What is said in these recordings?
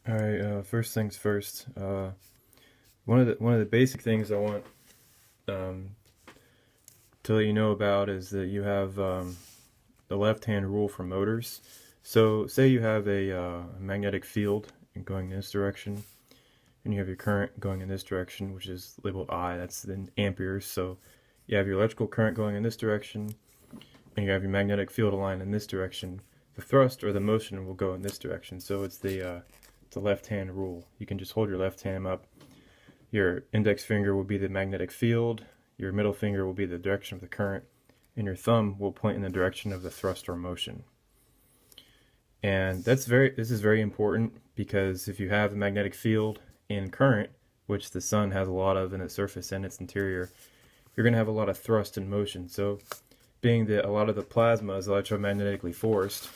All right. First things first. One of the basic things I want um, to let you know about is that you have the left-hand rule for motors. So, say you have a magnetic field going in this direction, and you have your current going in this direction, which is labeled I. That's in amperes. So, you have your electrical current going in this direction, and you have your magnetic field aligned in this direction. The thrust or the motion will go in this direction. So it's the left-hand rule. You can just hold your left hand up. Your index finger will be the magnetic field, your middle finger will be the direction of the current, and your thumb will point in the direction of the thrust or motion. And this is very important because if you have a magnetic field and current, which the sun has a lot of in its surface and its interior, you're going to have a lot of thrust and motion. So being that a lot of the plasma is electromagnetically forced,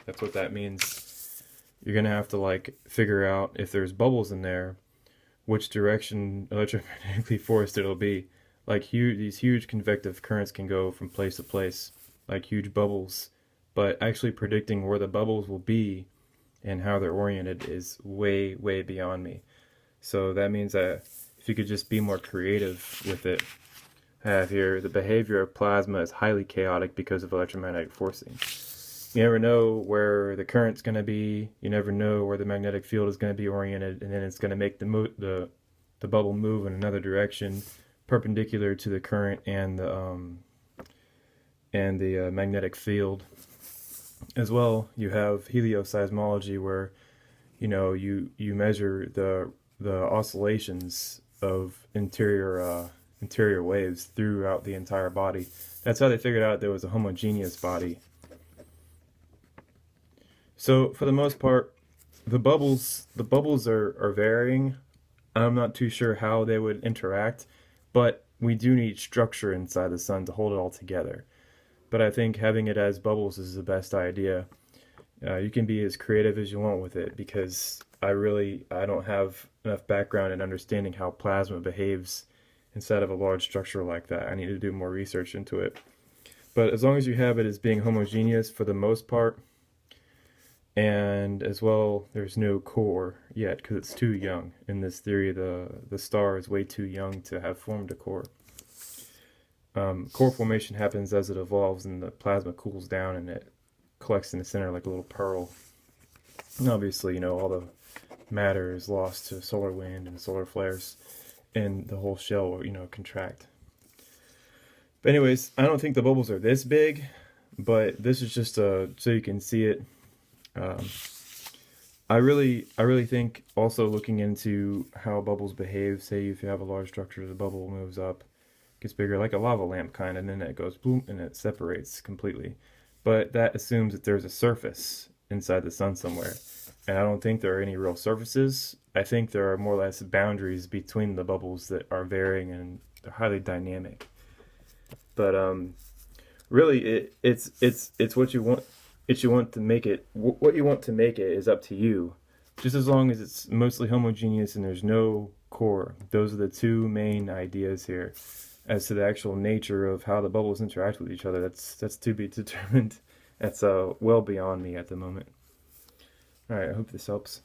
that's what that means. You're going to have to figure out if there's bubbles in there, which direction electromagnetically forced it'll be. These huge convective currents can go from place to place, like huge bubbles, but actually predicting where the bubbles will be and how they're oriented is way, way beyond me. So that means that if you could just be more creative with it, I have here the behavior of plasma is highly chaotic because of electromagnetic forcing. You never know where the current's going to be. You never know where the magnetic field is going to be oriented, and then it's going to make the bubble move in another direction, perpendicular to the current and the magnetic field. As well, you have helioseismology, where you measure the oscillations of interior waves throughout the entire body. That's how they figured out there was a homogeneous body. So for the most part, the bubbles are varying. I'm not too sure how they would interact, but we do need structure inside the sun to hold it all together. But I think having it as bubbles is the best idea. You can be as creative as you want with it, because I don't have enough background in understanding how plasma behaves inside of a large structure like that. I need to do more research into it. But as long as you have it as being homogeneous for the most part, and as well, there's no core yet because it's too young. In this theory, the star is way too young to have formed a core. Core formation happens as it evolves and the plasma cools down and it collects in the center like a little pearl. And obviously, all the matter is lost to solar wind and solar flares, and the whole shell will, contract. But anyways, I don't think the bubbles are this big, but this is just so you can see it. I really think also looking into how bubbles behave. Say if you have a large structure, the bubble moves up, gets bigger, like a lava lamp kind, and then it goes boom and it separates completely. But that assumes that there's a surface inside the sun somewhere, and I don't think there are any real surfaces. I think there are more or less boundaries between the bubbles that are varying and they're highly dynamic. But really, it's what you want. What you want to make it is up to you. Just as long as it's mostly homogeneous and there's no core. Those are the two main ideas here. As to the actual nature of how the bubbles interact with each other, that's to be determined. That's well beyond me at the moment. All right, I hope this helps.